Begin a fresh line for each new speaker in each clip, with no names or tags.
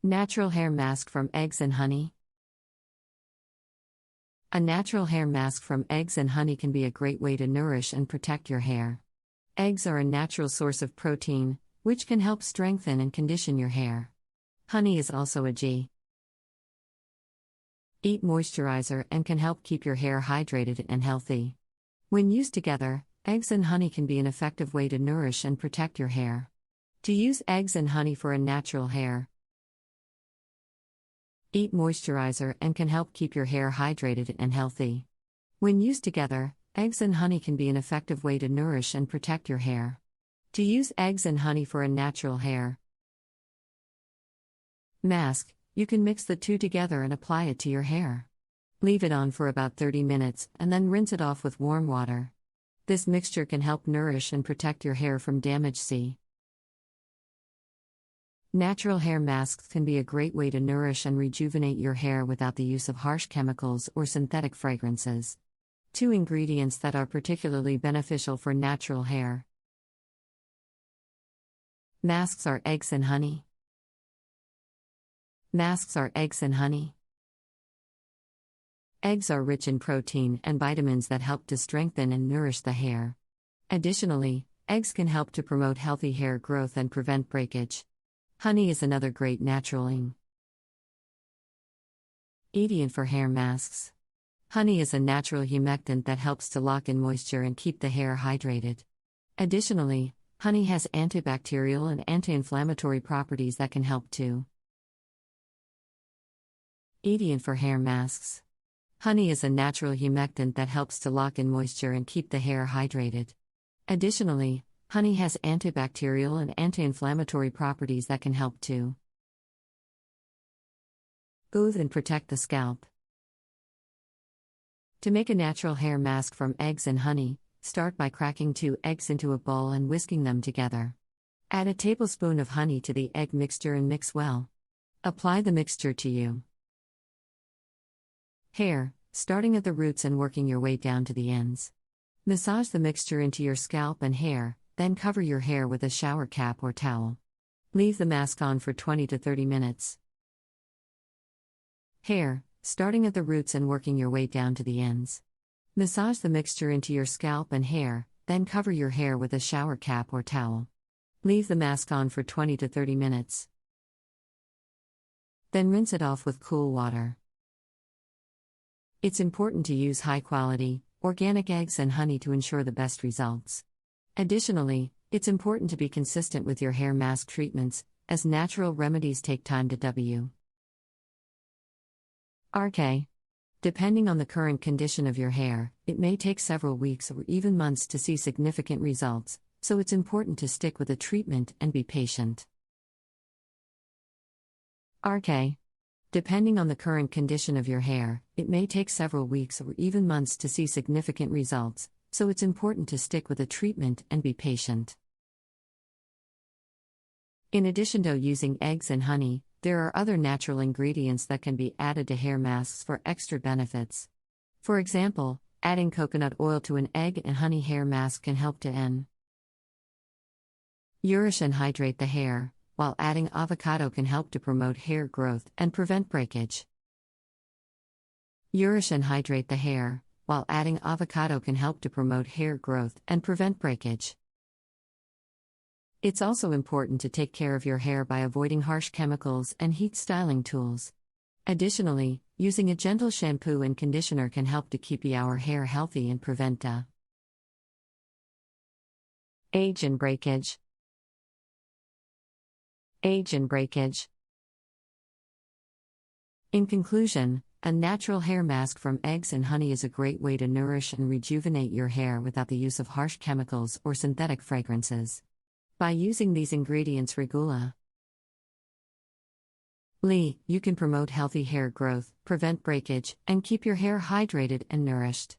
Natural hair mask from eggs and honey. A natural hair mask from eggs and honey can be a great way to nourish and protect your hair. Eggs are a natural source of protein, which can help strengthen and condition your hair. Honey is also a Eat moisturizer and can help keep your hair hydrated and healthy. When used together, eggs and honey can be an effective way to nourish and protect your hair. To use eggs and honey for a natural hair. Eat moisturizer and can help keep your hair hydrated and healthy. When used together, eggs and honey can be an effective way to nourish and protect your hair. To use eggs and honey for a natural hair mask, you can mix the two together and apply it to your hair. Leave it on for about 30 minutes and then rinse it off with warm water. This mixture can help nourish and protect your hair from damage. Natural hair masks can be a great way to nourish and rejuvenate your hair without the use of harsh chemicals or synthetic fragrances. 2 ingredients that are particularly beneficial for natural hair masks are eggs and honey. Masks are eggs and honey. Eggs are rich in protein and vitamins that help to strengthen and nourish the hair. Additionally, eggs can help to promote healthy hair growth and prevent breakage. Honey is another great natural ingredient for hair masks. Honey is a natural humectant that helps to lock in moisture and keep the hair hydrated. Additionally, honey has antibacterial and anti-inflammatory properties that can help to ingredient for hair masks. Honey is a natural humectant that helps to lock in moisture and keep the hair hydrated. Additionally, honey has antibacterial and anti-inflammatory properties that can help to soothe and protect the scalp. To make a natural hair mask from eggs and honey, start by cracking 2 eggs into a bowl and whisking them together. Add a tablespoon of honey to the egg mixture and mix well. Apply the mixture to your hair, starting at the roots and working your way down to the ends. Massage the mixture into your scalp and hair, then cover your hair with a shower cap or towel. Leave the mask on for 20 to 30 minutes. Hair, starting at the roots and working your way down to the ends. Massage the mixture into your scalp and hair, then cover your hair with a shower cap or towel. Leave the mask on for 20 to 30 minutes. Then rinse it off with cool water. It's important to use high-quality, organic eggs and honey to ensure the best results. Additionally, it's important to be consistent with your hair mask treatments, as natural remedies take time to work. Depending on the current condition of your hair, it may take several weeks or even months to see significant results, so it's important to stick with the treatment and be patient. Depending on the current condition of your hair, it may take several weeks or even months to see significant results, so it's important to stick with the treatment and be patient. In addition to using eggs and honey, there are other natural ingredients that can be added to hair masks for extra benefits. For example, adding coconut oil to an egg and honey hair mask can help to nourish and hydrate the hair, while adding avocado can help to promote hair growth and prevent breakage. Nourish and hydrate the hair, while adding avocado can help to promote hair growth and prevent breakage. It's also important to take care of your hair by avoiding harsh chemicals and heat styling tools. Additionally, using a gentle shampoo and conditioner can help to keep your hair healthy and prevent age and breakage. Age and breakage. In conclusion, a natural hair mask from eggs and honey is a great way to nourish and rejuvenate your hair without the use of harsh chemicals or synthetic fragrances. By using these ingredients regularly, you can promote healthy hair growth, prevent breakage, and keep your hair hydrated and nourished.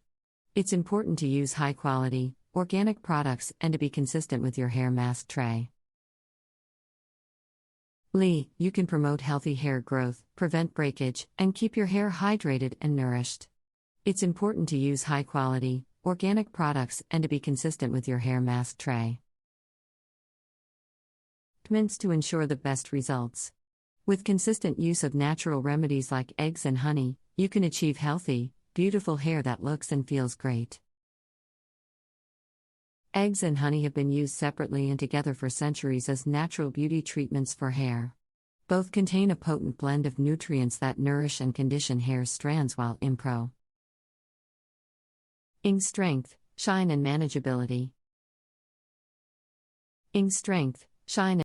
It's important to use high-quality, organic products and to be consistent with your hair mask tray. You can promote healthy hair growth, prevent breakage, and keep your hair hydrated and nourished. It's important to use high-quality, organic products and to be consistent with your hair mask tray. To ensure the best results. With consistent use of natural remedies like eggs and honey, you can achieve healthy, beautiful hair that looks and feels great. Eggs and honey have been used separately and together for centuries as natural beauty treatments for hair. Both contain a potent blend of nutrients that nourish and condition hair's strands while improving strength, shine and manageability. Strength, shine